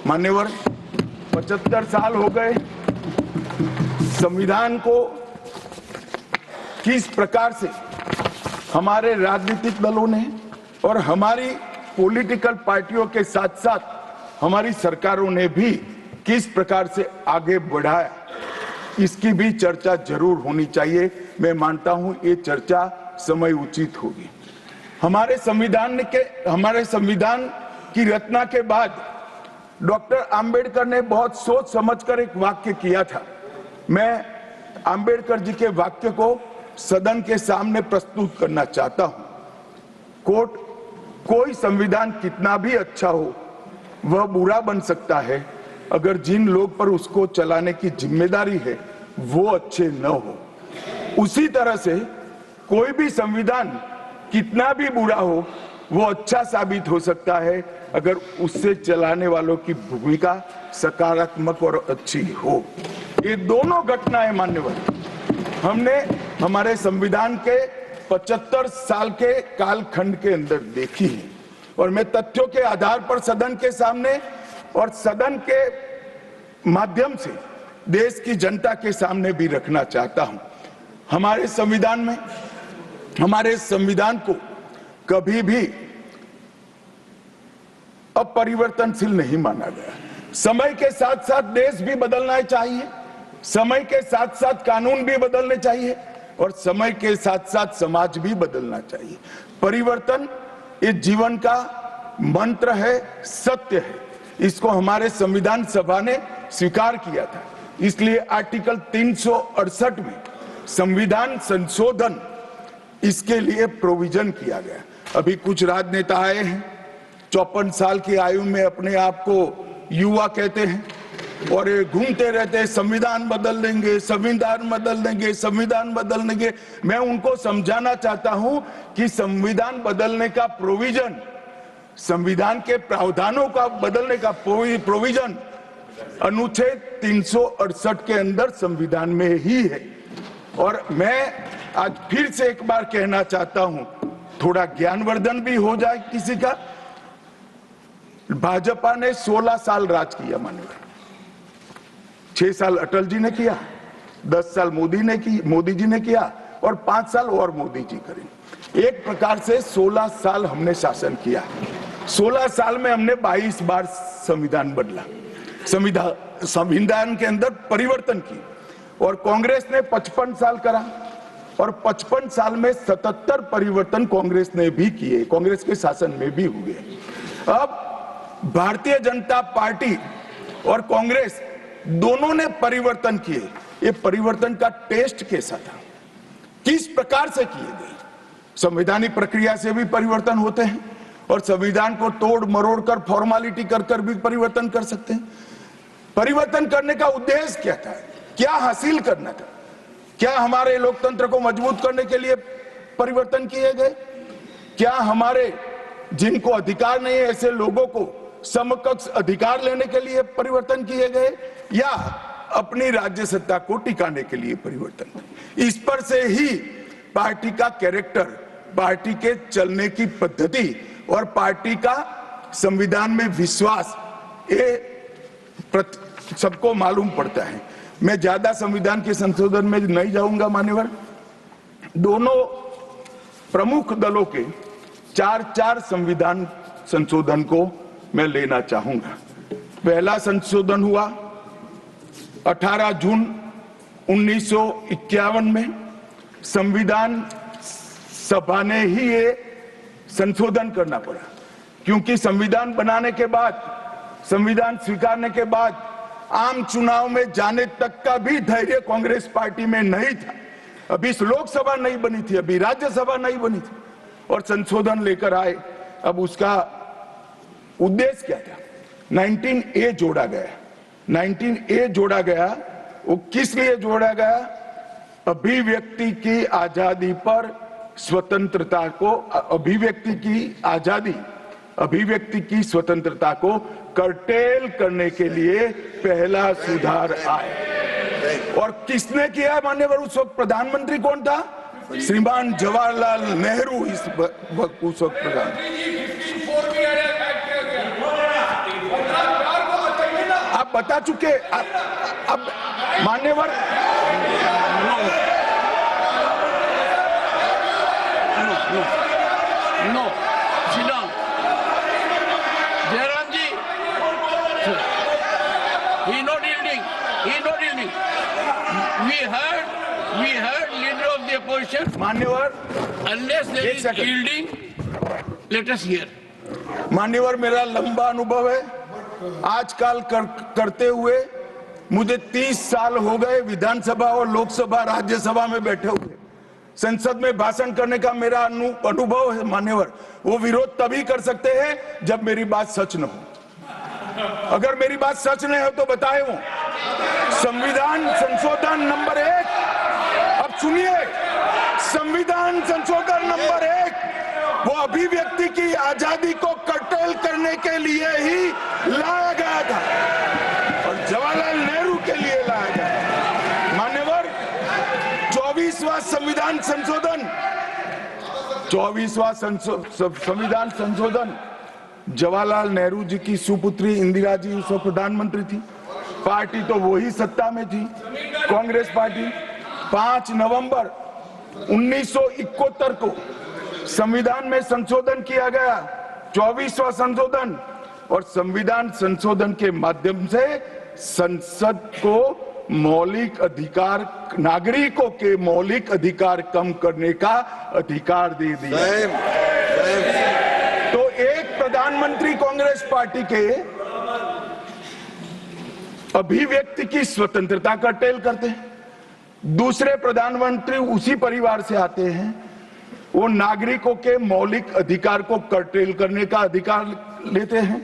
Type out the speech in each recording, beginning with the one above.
मान्यवर, 75 साल हो गए संविधान को किस प्रकार से हमारे राजनीतिक दलों ने और हमारी पॉलिटिकल पार्टियों के साथ साथ हमारी सरकारों ने भी किस प्रकार से आगे बढ़ाया, इसकी भी चर्चा जरूर होनी चाहिए। मैं मानता हूं ये चर्चा समय उचित होगी। हमारे संविधान की रचना के बाद डॉक्टर आम्बेडकर ने बहुत सोच समझकर एक वाक्य किया था। मैं आम्बेडकर जी के वाक्य को सदन के सामने प्रस्तुत करना चाहता हूं। कोर्ट, कोई संविधान कितना भी अच्छा हो वह बुरा बन सकता है अगर जिन लोग पर उसको चलाने की जिम्मेदारी है वो अच्छे न हो। उसी तरह से कोई भी संविधान कितना भी बुरा हो वो अच्छा साबित हो सकता है अगर उससे चलाने वालों की भूमिका सकारात्मक और अच्छी हो। ये दोनों घटनाएं मान्यवर हमने हमारे संविधान के 75 साल के कालखंड के अंदर देखी है और मैं तथ्यों के आधार पर सदन के सामने और सदन के माध्यम से देश की जनता के सामने भी रखना चाहता हूं। हमारे संविधान को कभी भी अपरिवर्तनशील नहीं माना गया। समय के साथ साथ देश भी बदलना चाहिए, समय के साथ साथ कानून भी बदलने चाहिए और समय के साथ साथ समाज भी बदलना चाहिए। परिवर्तन इस जीवन का मंत्र है, सत्य है। इसको हमारे संविधान सभा ने स्वीकार किया था। इसलिए आर्टिकल 368 में संविधान संशोधन इसके लिए प्रोविजन किया गया। अभी कुछ राजनेता आए हैं, 54 साल की आयु में अपने आप को युवा कहते हैं और ये घूमते रहते हैं, संविधान बदल देंगे, संविधान बदल देंगे, संविधान बदल देंगे। मैं उनको समझाना चाहता हूं कि संविधान बदलने का प्रोविजन, संविधान के प्रावधानों का बदलने का प्रोविजन अनुच्छेद 368 के अंदर संविधान में ही है। और मैं आज फिर से एक बार कहना चाहता हूं, थोड़ा ज्ञानवर्धन भी हो जाए किसी का। भाजपा ने 16 साल राज किया मान्यवर, 6 साल अटल जी ने किया, 10 साल मोदी जी ने किया और 5 साल और मोदी जी करेंगे। एक प्रकार से 16 साल हमने शासन किया। 16 साल में हमने 22 बार संविधान बदला, संविधान के अंदर परिवर्तन की। और कांग्रेस ने 55 साल करा और 55 साल में 77 परिवर्तन कांग्रेस ने भी किए, कांग्रेस के शासन में भी हुए। अब भारतीय जनता पार्टी और कांग्रेस दोनों ने परिवर्तन किए। ये परिवर्तन का टेस्ट कैसा था, किस प्रकार से किए गए? संवैधानिक प्रक्रिया से भी परिवर्तन होते हैं और संविधान को तोड़ मरोड़ कर, फॉर्मेलिटी कर भी परिवर्तन कर सकते हैं। परिवर्तन करने का उद्देश्य क्या था, क्या हासिल करना था? क्या हमारे लोकतंत्र को मजबूत करने के लिए परिवर्तन किए गए? क्या हमारे जिनको अधिकार नहीं है ऐसे लोगों को समकक्ष अधिकार लेने के लिए परिवर्तन किए गए, या अपनी राज्य सत्ता को टिकाने के लिए परिवर्तन? इस पर से ही पार्टी का कैरेक्टर, पार्टी के चलने की पद्धति और पार्टी का संविधान में विश्वास, ये सबको मालूम पड़ता है। मैं ज्यादा संविधान के संशोधन में नहीं जाऊंगा मान्यवर। दोनों प्रमुख दलों के 4 संविधान संशोधन को मैं लेना चाहूंगा। पहला संशोधन हुआ 18 जून 1951 में। संविधान सभा ने ही ये संशोधन करना पड़ा क्योंकि संविधान बनाने के बाद, संविधान स्वीकारने के बाद आम चुनाव में जाने तक का भी धैर्य कांग्रेस पार्टी में नहीं था। अभी लोकसभा नहीं बनी थी, अभी राज्यसभा नहीं बनी थी और संशोधन लेकर आए। अब उसका उद्देश्य क्या था? 19A जोड़ा गया। 19A जोड़ा गया, वो किस लिए जोड़ा गया? अभिव्यक्ति की आजादी पर स्वतंत्रता को, अभिव्यक्ति की आजादी, अभिव्यक्ति की स्वतंत्रता को कर्टेल करने के लिए पहला सुधार आया। और किसने किया मान्यवर? उस वक्त प्रधानमंत्री कौन था? श्रीमान जवाहरलाल नेहरू उस वक्त प्रधान। बता चुके। अब मान्यवर No, sit down. Jairam ji, he not yielding. He not yielding. We heard leader of the opposition. मान्यवर Unless there एक is second. yielding, let us hear. मान्यवर मेरा लंबा अनुभव है आजकल करते हुए। मुझे 30 साल हो गए विधानसभा और लोकसभा राज्यसभा में बैठे हुए। संसद में भाषण करने का मेरा अनुभव है मान्यवर। वो विरोध तभी कर सकते हैं जब मेरी बात सच न हो। अगर मेरी बात सच नहीं हो तो बताए वो संविधान संशोधन नंबर 1, अब सुनिए, संविधान संशोधन नंबर 1 वो अभिव्यक्ति की आजादी को कर्टेल करने के लिए ही लाया गया था और जवाहरलाल नेहरू के लिए लाया गया। मान्यवर 24वां संविधान संशोधन, 24वां संविधान संशोधन जवाहरलाल नेहरू जी की सुपुत्री इंदिरा जी उस वक्त प्रधानमंत्री थी। पार्टी तो वही सत्ता में थी, कांग्रेस पार्टी। 5 नवंबर 1971 को संविधान में संशोधन किया गया, 24वां संशोधन। और संविधान संशोधन के माध्यम से संसद को मौलिक अधिकार, नागरिकों के मौलिक अधिकार कम करने का अधिकार दे दिया। तो एक प्रधानमंत्री कांग्रेस पार्टी के अभिव्यक्ति की स्वतंत्रता का टेल करते हैं, दूसरे प्रधानमंत्री उसी परिवार से आते हैं, वो नागरिकों के मौलिक अधिकार को कर्टेल करने का अधिकार लेते हैं।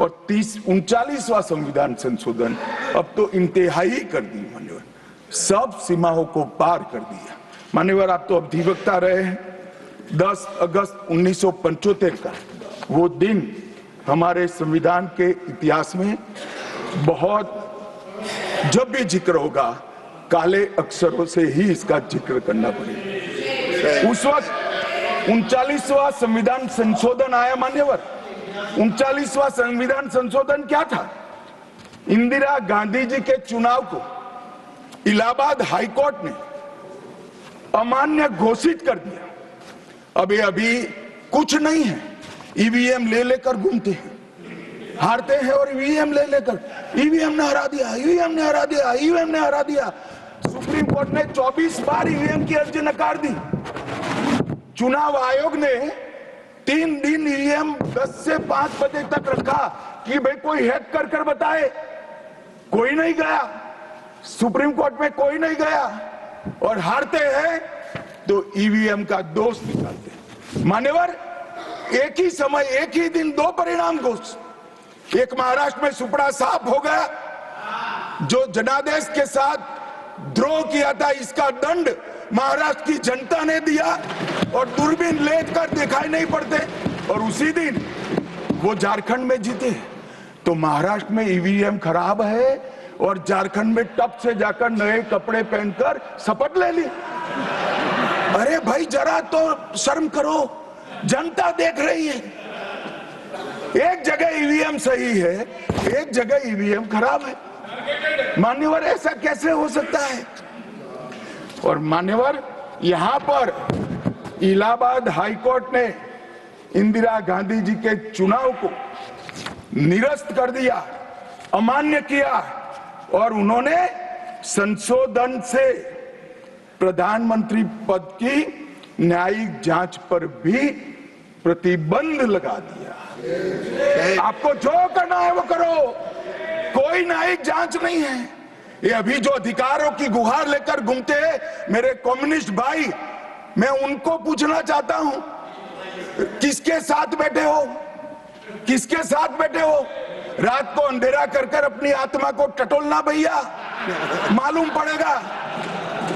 और 39वां संविधान संशोधन अब तो इंतहाई कर दी मान्यवर, सब सीमाओं को पार कर दिया। मान्यवर आप तो अधिवक्ता रहे हैं। 10 अगस्त 1975 का वो दिन हमारे संविधान के इतिहास में बहुत, जब भी जिक्र होगा काले अक्षरों से ही इसका जिक्र करना पड़ेगा। उस वक्त 39वां संविधान संशोधन आया मान्यवर। 39वां संविधान संशोधन क्या था? इंदिरा गांधी जी के चुनाव को इलाहाबाद हाईकोर्ट ने अमान्य घोषित कर दिया। अभी कुछ नहीं है, ईवीएम ले लेकर घूमते हैं, हारते हैं और ईवीएम ले लेकर, ईवीएम ने हरा दिया, ईवीएम ने हरा दिया, ईवीएम ने हरा दिया। सुप्रीम कोर्ट ने 24 बार ईवीएम की अर्जी नकार दी। चुनाव आयोग ने 3 दिन ईवीएम 10 से 5 बजे तक रखा कि भाई कोई हैक कर बताए। कोई नहीं गया, सुप्रीम कोर्ट में कोई नहीं गया। और हारते हैं तो ईवीएम का दोष निकालते हैं। मान्यवर एक ही समय, एक ही दिन 2 परिणाम घोषित। एक महाराष्ट्र में सुपड़ा साफ हो गया, जो जनादेश के साथ द्रोह किया था इसका दंड महाराष्ट्र की जनता ने दिया और दूरबीन लेकर दिखाई नहीं पड़ते। और उसी दिन वो झारखंड में जीते। तो महाराष्ट्र में ईवीएम खराब है और झारखंड में टप से जाकर नए कपड़े पहनकर शपथ ले ली। अरे भाई जरा तो शर्म करो, जनता देख रही है। एक जगह ईवीएम सही है, एक जगह ईवीएम खराब है। मान्यवर ऐसा कैसे हो सकता है? और मान्यवर यहां पर इलाहाबाद हाईकोर्ट ने इंदिरा गांधी जी के चुनाव को निरस्त कर दिया, अमान्य किया और उन्होंने संशोधन से प्रधानमंत्री पद की न्यायिक जांच पर भी प्रतिबंध लगा दिया। आपको जो करना है वो करो, कोई न्यायिक जांच नहीं है। ये अभी जो अधिकारों की गुहार लेकर घूमते हैं मेरे कम्युनिस्ट भाई, मैं उनको पूछना चाहता हूं, किसके साथ बैठे हो? किसके साथ बैठे हो? रात को अंधेरा कर अपनी आत्मा को टटोलना भैया, मालूम पड़ेगा।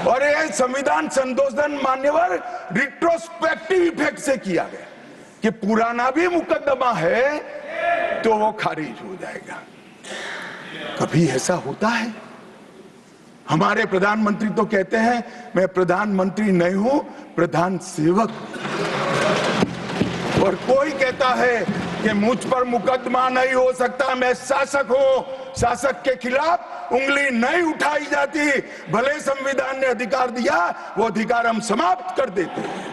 और ये संविधान संशोधन मान्यवर रिट्रोस्पेक्टिव इफेक्ट से किया गया कि पुराना भी मुकदमा है तो वो खारिज हो जाएगा। कभी ऐसा होता है? हमारे प्रधानमंत्री तो कहते हैं मैं प्रधानमंत्री नहीं हूं, प्रधान सेवक। और कोई कहता है कि मुझ पर मुकदमा नहीं हो सकता, मैं शासक हूं, शासक के खिलाफ उंगली नहीं उठाई जाती। भले संविधान ने अधिकार दिया, वो अधिकार हम समाप्त कर देते हैं।